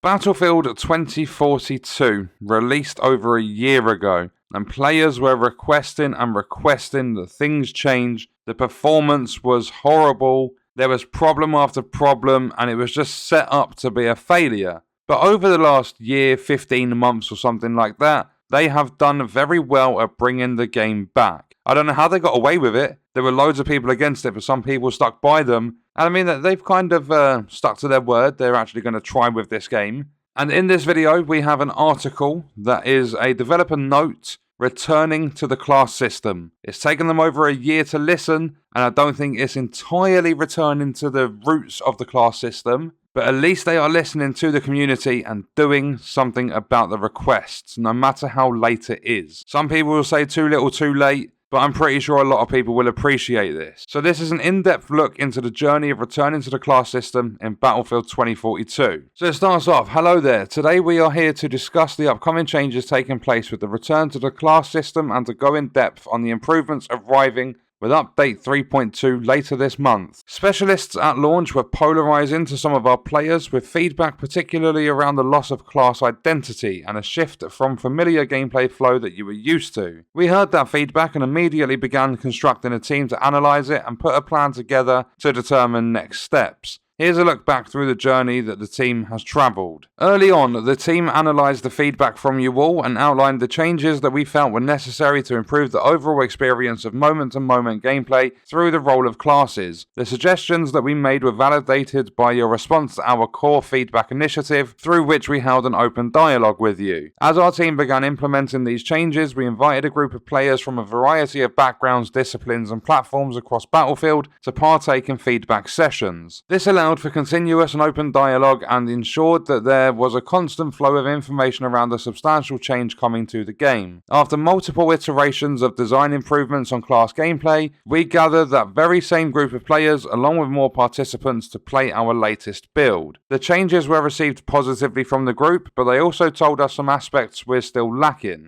Battlefield 2042 released over a year ago, and players were requesting that things change. The performance was horrible, there was problem after problem, and it was just set up to be a failure. But over the last year, 15 months or something like that, they have done very well at bringing the game back. I don't know how they got away with it. There were loads of people against it, but some people stuck by them. And I mean, they've kind of stuck to their word. They're actually going to try with this game. And in this video, we have an article that is a developer note returning to the class system. It's taken them over a year to listen, and I don't think it's entirely returning to the roots of the class system. But at least they are listening to the community and doing something about the requests, no matter how late it is. Some people will say too little too late, but I'm pretty sure a lot of people will appreciate this. So this is an in-depth look into the journey of returning to the class system in Battlefield 2042. So it starts off, hello there, today we are here to discuss the upcoming changes taking place with the return to the class system and to go in depth on the improvements arriving with update 3.2 later this month. Specialists at launch were polarizing to some of our players with feedback particularly around the loss of class identity and a shift from familiar gameplay flow that you were used to. We heard that feedback and immediately began constructing a team to analyze it and put a plan together to determine next steps. Here's a look back through the journey that the team has travelled. Early on, the team analysed the feedback from you all and outlined the changes that we felt were necessary to improve the overall experience of moment-to-moment gameplay through the role of classes. The suggestions that we made were validated by your response to our core feedback initiative, through which we held an open dialogue with you. As our team began implementing these changes, we invited a group of players from a variety of backgrounds, disciplines and platforms across Battlefield to partake in feedback sessions. This allowed for continuous and open dialogue and ensured that there was a constant flow of information around the substantial change coming to the game. After multiple iterations of design improvements on class gameplay, we gathered that very same group of players along with more participants to play our latest build. The changes were received positively from the group, but they also told us some aspects were still lacking.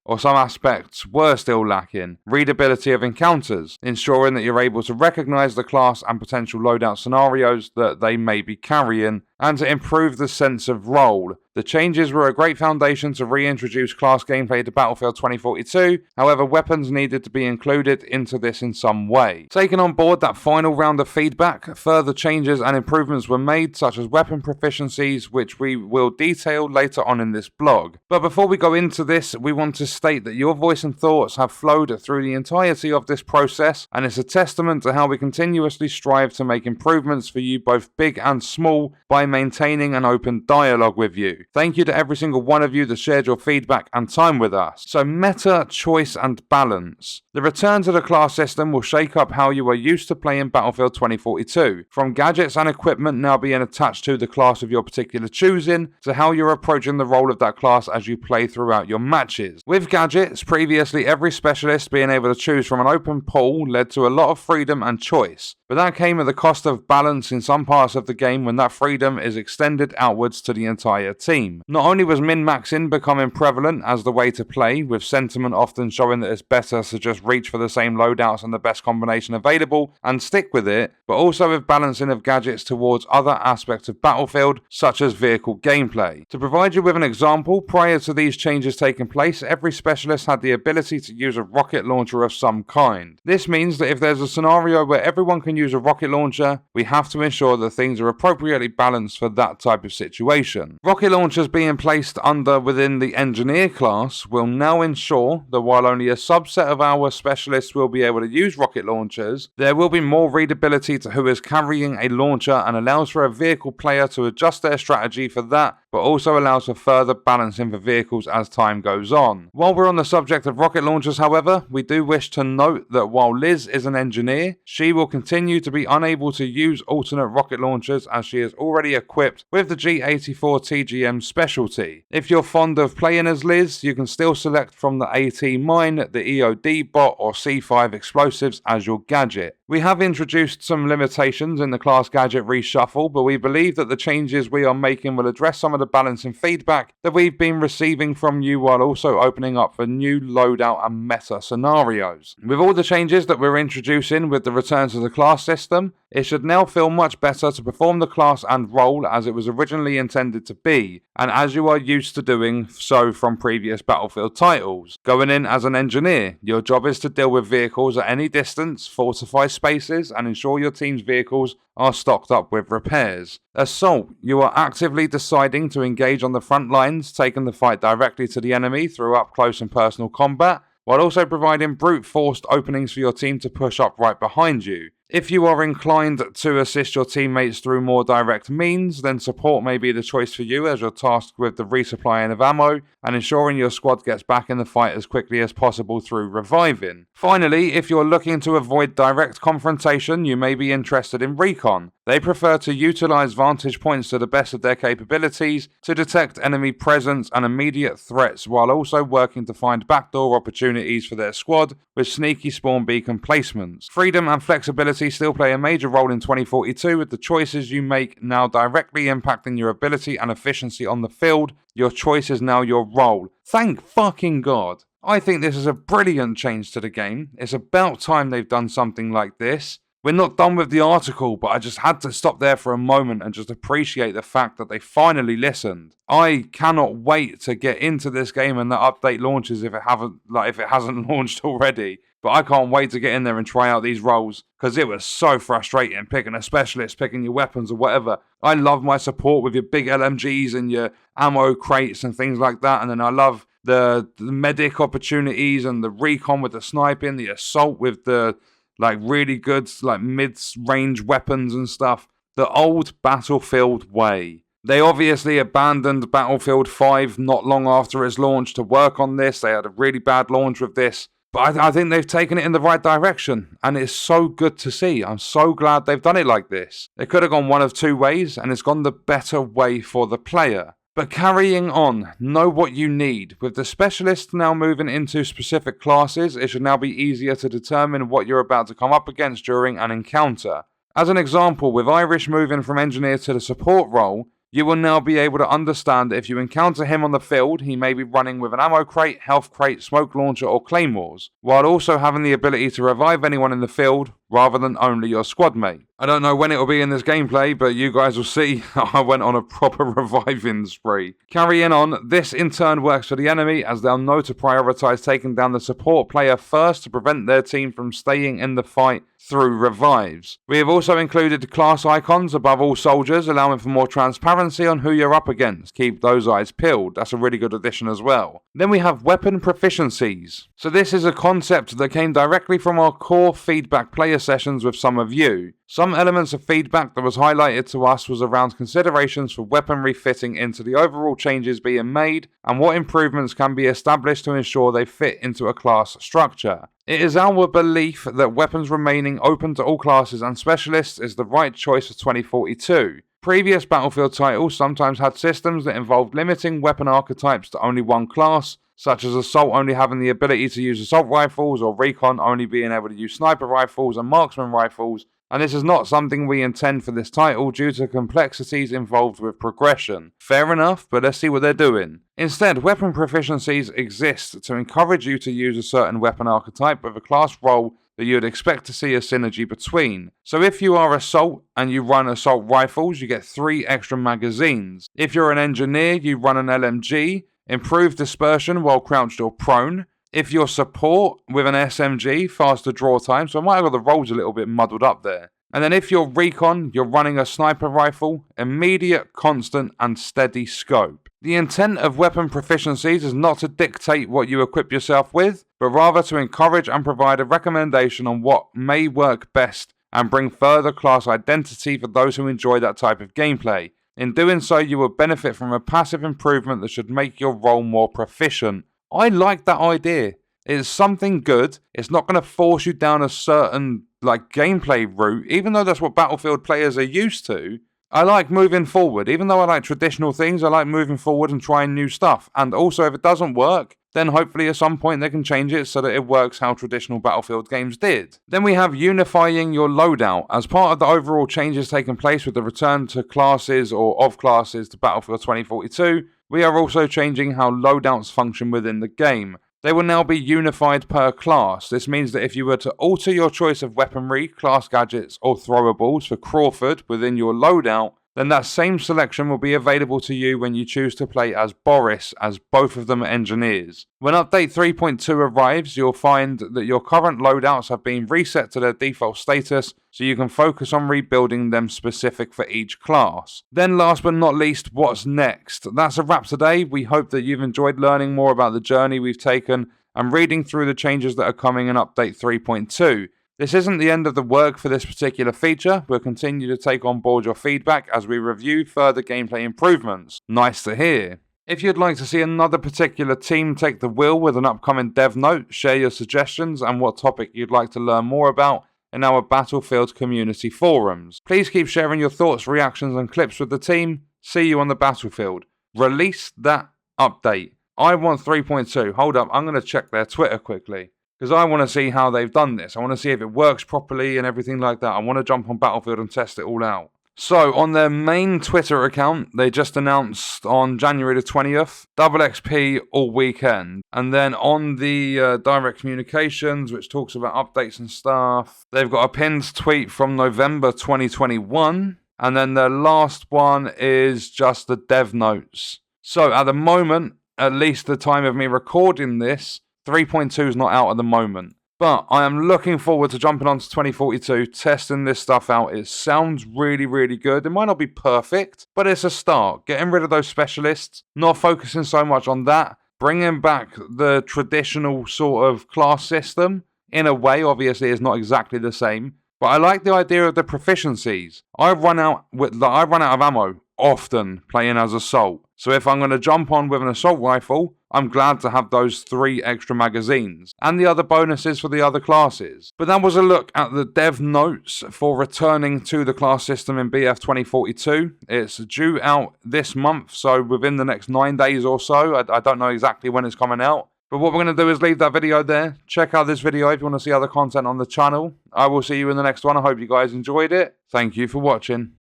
Readability of encounters, ensuring that you're able to recognize the class and potential loadout scenarios that they may be carrying, and to improve the sense of role. The changes were a great foundation to reintroduce class gameplay to Battlefield 2042, however weapons needed to be included into this in some way. Taking on board that final round of feedback, further changes and improvements were made such as weapon proficiencies, which we will detail later on in this blog. But before we go into this, we want to state that your voice and thoughts have flowed through the entirety of this process, and it's a testament to how we continuously strive to make improvements for you both big and small by maintaining an open dialogue with you. Thank you to every single one of you that shared your feedback and time with us. So meta, choice and balance. The return to the class system will shake up how you are used to playing Battlefield 2042, from gadgets and equipment now being attached to the class of your particular choosing, to how you're approaching the role of that class as you play throughout your matches. With gadgets, previously every specialist being able to choose from an open pool led to a lot of freedom and choice, but that came at the cost of balance in some parts of the game when that freedom is extended outwards to the entire team. Not only was min-maxing becoming prevalent as the way to play, with sentiment often showing that it's better to just reach for the same loadouts and the best combination available and stick with it, but also with balancing of gadgets towards other aspects of Battlefield, such as vehicle gameplay. To provide you with an example, prior to these changes taking place, every specialist had the ability to use a rocket launcher of some kind. This means that if there's a scenario where everyone can use a rocket launcher, we have to ensure that things are appropriately balanced for that type of situation. Rocket launchers being placed within the engineer class will now ensure that while only a subset of our specialists will be able to use rocket launchers, there will be more readability to who is carrying a launcher and allows for a vehicle player to adjust their strategy for that, but also allows for further balancing for vehicles as time goes on. While we're on the subject of rocket launchers, however, we do wish to note that while Liz is an engineer, she will continue to be unable to use alternate rocket launchers as she is already equipped with the G84 TGM specialty. If you're fond of playing as Liz, you can still select from the AT mine, the EOD bot or C5 explosives as your gadget. We have introduced some limitations in the class gadget reshuffle, but we believe that the changes we are making will address some of the balancing feedback that we've been receiving from you while also opening up for new loadout and meta scenarios. With all the changes that we're introducing with the return to the class system, it should now feel much better to perform the class and role as it was originally intended to be, and as you are used to doing so from previous Battlefield titles. Going in as an engineer, your job is to deal with vehicles at any distance, fortify spaces, and ensure your team's vehicles are stocked up with repairs. Assault, you are actively deciding to engage on the front lines, taking the fight directly to the enemy through up close and personal combat, while also providing brute forced openings for your team to push up right behind you. If you are inclined to assist your teammates through more direct means, then support may be the choice for you as you're tasked with the resupplying of ammo and ensuring your squad gets back in the fight as quickly as possible through reviving. Finally, if you're looking to avoid direct confrontation, you may be interested in recon. They prefer to utilize vantage points to the best of their capabilities to detect enemy presence and immediate threats while also working to find backdoor opportunities for their squad with sneaky spawn beacon placements. Freedom and flexibility still play a major role in 2042 with the choices you make now directly impacting your ability and efficiency on the field. Your choice is now your role. Thank fucking God. I think this is a brilliant change to the game. It's about time they've done something like this. We're not done with the article, but I just had to stop there for a moment and just appreciate the fact that they finally listened. I cannot wait to get into this game and the update launches if it hasn't launched already. But I can't wait to get in there and try out these roles because it was so frustrating picking a specialist, picking your weapons or whatever. I love my support with your big LMGs and your ammo crates and things like that, and then I love the medic opportunities and the recon with the sniping, the assault with the really good mid-range weapons and stuff. The old Battlefield way. They obviously abandoned Battlefield 5 not long after its launch to work on this. They had a really bad launch with this. But I think they've taken it in the right direction. And it's so good to see. I'm so glad they've done it like this. It could have gone one of two ways, and it's gone the better way for the player. But carrying on, know what you need. With the specialists now moving into specific classes, it should now be easier to determine what you're about to come up against during an encounter. As an example, with Irish moving from engineer to the support role, you will now be able to understand that if you encounter him on the field, he may be running with an ammo crate, health crate, smoke launcher or claymores, while also having the ability to revive anyone in the field rather than only your squad mate. I don't know when it will be in this gameplay, but you guys will see I went on a proper reviving spree. Carrying on, this in turn works for the enemy as they'll know to prioritise taking down the support player first to prevent their team from staying in the fight through revives. We have also included class icons above all soldiers, allowing for more transparency on who you're up against. Keep those eyes peeled, that's a really good addition as well. Then we have weapon proficiencies. So this is a concept that came directly from our core feedback player sessions with some of you. Some elements of feedback that was highlighted to us was around considerations for weaponry fitting into the overall changes being made and what improvements can be established to ensure they fit into a class structure. It is our belief that weapons remaining open to all classes and specialists is the right choice for 2042. Previous Battlefield titles sometimes had systems that involved limiting weapon archetypes to only one class, such as Assault only having the ability to use assault rifles or Recon only being able to use sniper rifles and marksman rifles, and this is not something we intend for this title due to complexities involved with progression. Fair enough, but let's see what they're doing. Instead, weapon proficiencies exist to encourage you to use a certain weapon archetype with a class role that you would expect to see a synergy between. So if you are Assault and you run assault rifles, you get 3 extra magazines. If you're an engineer, you run an LMG, improved dispersion while crouched or prone. If you're support with an SMG, faster draw time, so I might have got the roles a little bit muddled up there. And then if you're recon, you're running a sniper rifle, immediate, constant and steady scope. The intent of weapon proficiencies is not to dictate what you equip yourself with, but rather to encourage and provide a recommendation on what may work best and bring further class identity for those who enjoy that type of gameplay. In doing so, you will benefit from a passive improvement that should make your role more proficient. I like that idea. It's something good. It's not going to force you down a certain gameplay route, even though that's what Battlefield players are used to. I like moving forward. Even though I like traditional things, I like moving forward and trying new stuff. And also, if it doesn't work, then hopefully at some point they can change it so that it works how traditional Battlefield games did. Then we have unifying your loadout. As part of the overall changes taking place with the return to classes or of classes to Battlefield 2042, we are also changing how loadouts function within the game. They will now be unified per class. This means that if you were to alter your choice of weaponry, class gadgets, or throwables for Crawford within your loadout, then that same selection will be available to you when you choose to play as Boris, as both of them are engineers. When update 3.2 arrives, you'll find that your current loadouts have been reset to their default status, so you can focus on rebuilding them specific for each class. Then last but not least, what's next? That's a wrap today. We hope that you've enjoyed learning more about the journey we've taken and reading through the changes that are coming in update 3.2. This isn't the end of the work for this particular feature. We'll continue to take on board your feedback as we review further gameplay improvements. Nice to hear. If you'd like to see another particular team take the wheel with an upcoming dev note, share your suggestions and what topic you'd like to learn more about in our Battlefield community forums. Please keep sharing your thoughts, reactions and clips with the team. See you on the battlefield. Release that update. I want 3.2. Hold up, I'm going to check their Twitter quickly, because I want to see how they've done this. I want to see if it works properly and everything like that. I want to jump on Battlefield and test it all out. So, on their main Twitter account, they just announced on January the 20th, double XP all weekend. And then on the direct communications, which talks about updates and stuff, they've got a pinned tweet from November 2021. And then their last one is just the dev notes. So, at the moment, at least the time of me recording this, 3.2 is not out at the moment. But I am looking forward to jumping onto 2042, testing this stuff out. It sounds really, really good. It might not be perfect, but it's a start. Getting rid of those specialists, not focusing so much on that, bringing back the traditional sort of class system. In a way, obviously, it's not exactly the same. But I like the idea of the proficiencies. I run out of ammo often playing as Assault. So if I'm going to jump on with an Assault rifle, I'm glad to have those 3 extra magazines and the other bonuses for the other classes. But that was a look at the dev notes for returning to the class system in BF 2042. It's due out this month, so within the next 9 days or so. I don't know exactly when it's coming out. But what we're going to do is leave that video there. Check out this video if you want to see other content on the channel. I will see you in the next one. I hope you guys enjoyed it. Thank you for watching.